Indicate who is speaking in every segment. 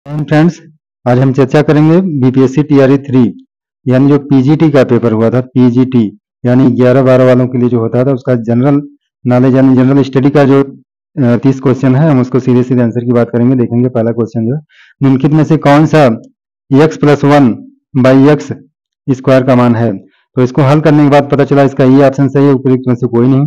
Speaker 1: Friends, आज हम चर्चा करेंगे बीपीएससी टीआरई 3 यानी जो पीजीटी का पेपर हुआ था। पीजीटी यानी 11-12 वालों के लिए जो होता था उसका जनरल नॉलेज यानी जनरल स्टडी का जो 30 क्वेश्चन है, हम उसको सीधे सीधे आंसर की बात करेंगे। देखेंगे पहला क्वेश्चन जो है निम्नलिखित में से कौन सा x+1/x स्क्वायर का मान है। तो इसको हल करने के बाद पता चला इसका ये ऑप्शन सही है, उपयुक्त में से कोई नहीं।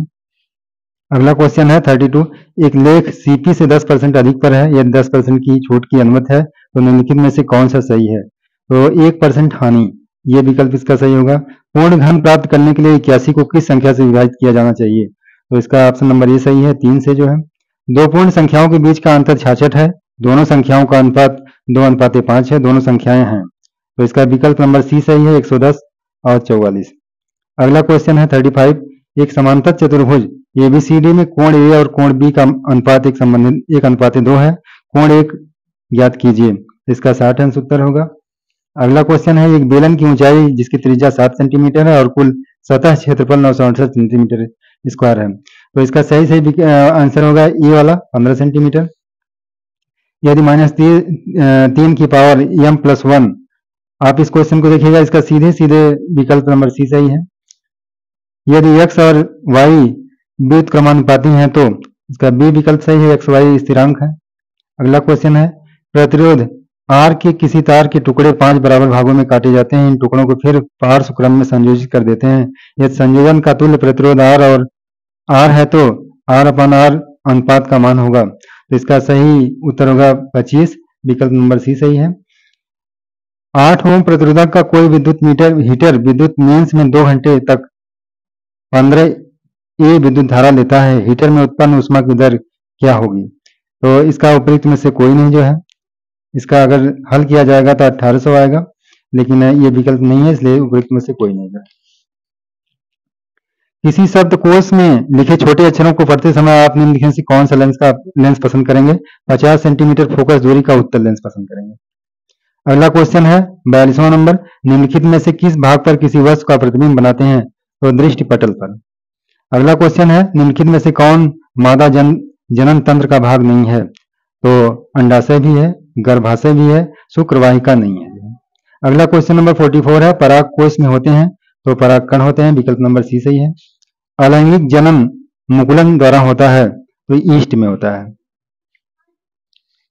Speaker 1: अगला क्वेश्चन है 32, एक लेख सीपी से 10% अधिक पर है, यदि 10% की छूट की अनुमति है तो निम्नलिखित में से कौन सा सही है। तो 1% हानि, ये विकल्प इसका सही होगा। पूर्ण घन प्राप्त करने के लिए 81 को किस संख्या से विभाजित किया जाना चाहिए। तो इसका ऑप्शन नंबर ये सही है, 3 से जो है। दो पूर्ण संख्याओं के बीच का अंतर 66 है, दोनों संख्याओं का अनुपात 2:5 है, दोनों संख्याएं हैं। तो इसका विकल्प नंबर सी सही है, 110 और 44। अगला क्वेश्चन है 35, एक समांतर चतुर्भुज एबीसीडी में कोण ए और कोण बी का अनुपात 1:2 है, कोण एक ज्ञात कीजिए। इसका 60 अंश उत्तर होगा। अगला क्वेश्चन है, एक बेलन की ऊंचाई जिसकी त्रिज्या 7 सेंटीमीटर है और कुल सतह क्षेत्रफल 968 सेंटीमीटर स्क्वायर है। तो इसका सही आंसर होगा ए वाला, 15 सेंटीमीटर। यदि -3 की पावर m+1, आप इस क्वेश्चन को देखिएगा, इसका सीधे सीधे विकल्प नंबर सी सही है। यदि x और y व्युत्क्रमानुपाती हैं तो इसका बी विकल्प सही है, x y स्थिरांक है। अगला क्वेश्चन है, प्रतिरोध R के किसी तार के टुकड़े 5 बराबर भागों में काटे जाते हैं, इन टुकड़ों को फिर पार्श्व क्रम में संयोजित कर देते हैं। यदि संयोजन का तुल्य प्रतिरोध R और R है तो R/R अनुपात का मान होगा। तो इसका सही उत्तर होगा 25, विकल्प नंबर सी सही है। 8 ओम प्रतिरोधक का कोई विद्युत हीटर विद्युत मेंस में 2 घंटे तक 15 ए विद्युत धारा लेता है, हीटर में उत्पन्न ऊष्मा की दर क्या होगी। तो इसका उपयुक्त में से कोई नहीं जो है। इसका अगर हल किया जाएगा तो 1800 आएगा, लेकिन ये विकल्प नहीं है, इसलिए उपयुक्त में से कोई नहीं है। किसी शब्दकोश में लिखे छोटे अक्षरों को पढ़ते समय आप निम्नलिखित से कौन सा लेंस पसंद करेंगे। 50 सेंटीमीटर फोकस दूरी का उत्तल लेंस पसंद करेंगे। अगला क्वेश्चन है 42वां नंबर, निम्नलिखित में से किस भाग पर किसी वस्तु का प्रतिबिंब बनाते हैं। तो दृष्टि पटल पर। अगला क्वेश्चन है, निम्नलिखित में से कौन मादा जनन तंत्र का भाग नहीं है। तो अंडाशय भी है, गर्भाशय भी है, शुक्रवाहिका नहीं है। अगला क्वेश्चन नंबर 44 है, पराग कोश में होते हैं तो परागकण होते हैं, विकल्प नंबर सी सही है। अलैंगिक जनन मुकुलन द्वारा होता है तो ईस्ट में होता है।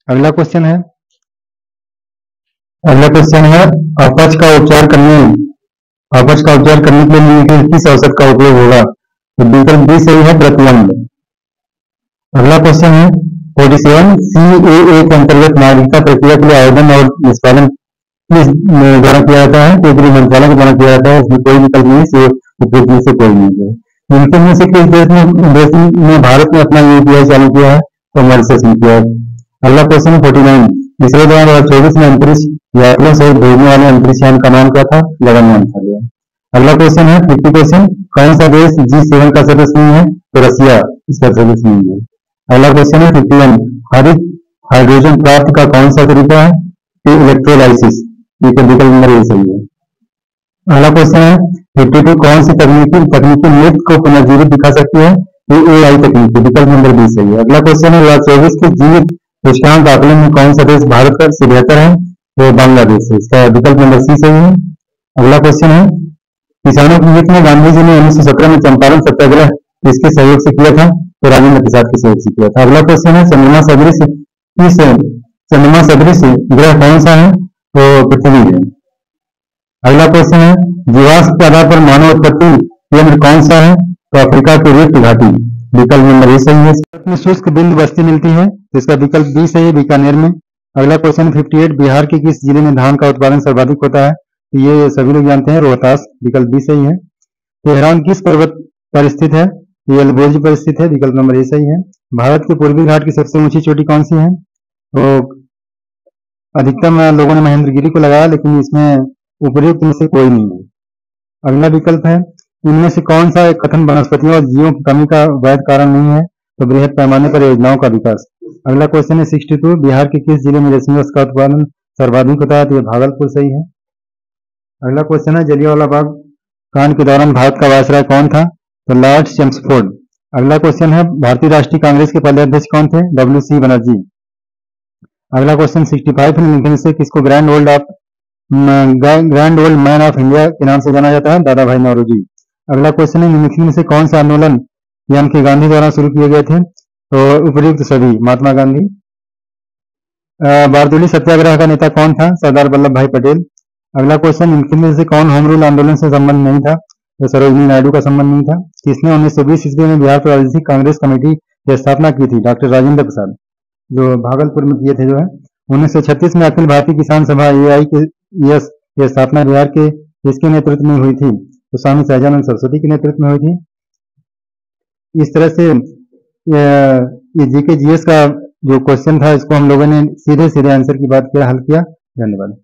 Speaker 1: अगला क्वेश्चन है अपच का उपचार करने के लिए किस औषध का उपयोग होगा। तो विकल्प बी सही है, प्रतिबंध। अगला क्वेश्चन है 47, CAA के अंतर्गत नागरिकता प्रक्रिया के लिए आवेदन और निष्पादन किस द्वारा किया जाता है। तो गृह मंत्रालय के द्वारा किया जाता है, इसमें कोई विकल्प नहीं से उपयुक्त में से कोई नहीं है। इनके में से किस देश में भारत ने अपना यूपीआई चालू किया है। तो मॉरिशस में किया है। अगला क्वेश्चन है 49, इसरो 2024 में अंतरिक्ष यात्रियों सहित भेजने वाले अंतरिक्ष यान का नाम क्या था। गगनयान था। अगला क्वेश्चन है 50 क्वेश्चन, कौन सा देश G7 का सदस्य नहीं है। तो रसिया इसका सदस्य नहीं है। अगला क्वेश्चन है 51, हरित हाइड्रोजन प्राप्त का कौन सा तरीका है। तो इलेक्ट्रोलाइसिस, विकल्प नंबर ए सही है। अगला क्वेश्चन है 52, कौन सी तकनीकी मृत को पुनर्जीवित दिखा सकती है। तो AI तकनीक, विकल्प नंबर बी सही है। अगला क्वेश्चन है 2024 के जीवित सूचकांक आकलन में कौन सा देश भारत से बेहतर है। तो बांग्लादेश, इसका विकल्प नंबर सी सही है। अगला क्वेश्चन है, किसानों के हित में गांधी जी ने 1917 में चंपारण सत्याग्रह किसके सहयोग से किया था। तो राजेंद्र प्रसाद के सहयोग से किया था। अगला क्वेश्चन है, चंद्रमा सदृश ग्रह कौन सा है। तो पृथ्वी है। अगला क्वेश्चन है, जीवाश्म के आधार पर मानव उत्पत्ति केंद्र कौन सा है। तो अफ्रीका की रिफ्ट घाटी, विकल्प नंबर ए सही है। भारत में शुष्क बिंदु बस्ती मिलती है तो इसका विकल्प बी सही है, बीकानेर में। अगला क्वेश्चन 58, बिहार के किस जिले में धान का उत्पादन सर्वाधिक होता है। ये सभी लोग जानते हैं, रोहतास, विकल्प बी सही है। तेहरान किस पर्वत पर स्थित है। ये अल्बोर्ज पर स्थित है, विकल्प नंबर ए सही है। भारत के पूर्वी घाट की सबसे ऊंची चोटी कौन सी है। तो अधिकतम लोगों ने महेंद्रगिरी को लगाया, लेकिन इसमें उपयुक्त में से कोई नहीं है। अगला विकल्प है, इनमें से कौन सा एक कथन वनस्पतियों और जीवों की कमी का वैध कारण नहीं है। तो बृहद पैमाने पर योजनाओं का विकास। अगला क्वेश्चन है 62, बिहार के किस जिले में रेशमी वस्त्र का उत्पादन सर्वाधिक होता है। तो ये भागलपुर सही है। अगला क्वेश्चन है, जलियांवाला बाग कांड के दौरान भारत का वायसराय कौन था। तो लॉर्ड चेम्सफोर्ड। अगला क्वेश्चन है, भारतीय राष्ट्रीय कांग्रेस के पहले अध्यक्ष कौन थे। WC बनर्जी। अगला क्वेश्चन 65 निम्नलिखित में से किसको grand old man of India के नाम से जाना जाता है? दादा भाई नौरोजी। अगला क्वेश्चन है निम्नलिखित में से कौन सा आंदोलन यानी कि गांधी द्वारा शुरू किए गए थे? तो उपयुक्त सभी, महात्मा गांधी। बारदोली सत्याग्रह का नेता कौन था? सरदार वल्लभ भाई पटेल। अगला क्वेश्चन निम्नलिखित में से कौन होम रूल आंदोलन से संबंध नहीं था? तो सरोजिनी नायडू का संबंध नहीं था। किसने 1920 ईस्वी में बिहार प्रादेशिक कांग्रेस कमेटी की स्थापना की थी? डॉक्टर राजेंद्र प्रसाद, जो भागलपुर में किए थे जो है। 1936 में अखिल भारतीय किसान सभा AIKS की स्थापना बिहार के किसके नेतृत्व में हुई थी? तो स्वामी सहजानंद सरस्वती के नेतृत्व में हुई थी। इस तरह से ये GK GS का जो क्वेश्चन था इसको हम लोगों ने सीधे सीधे आंसर की बात किया, हल किया। धन्यवाद।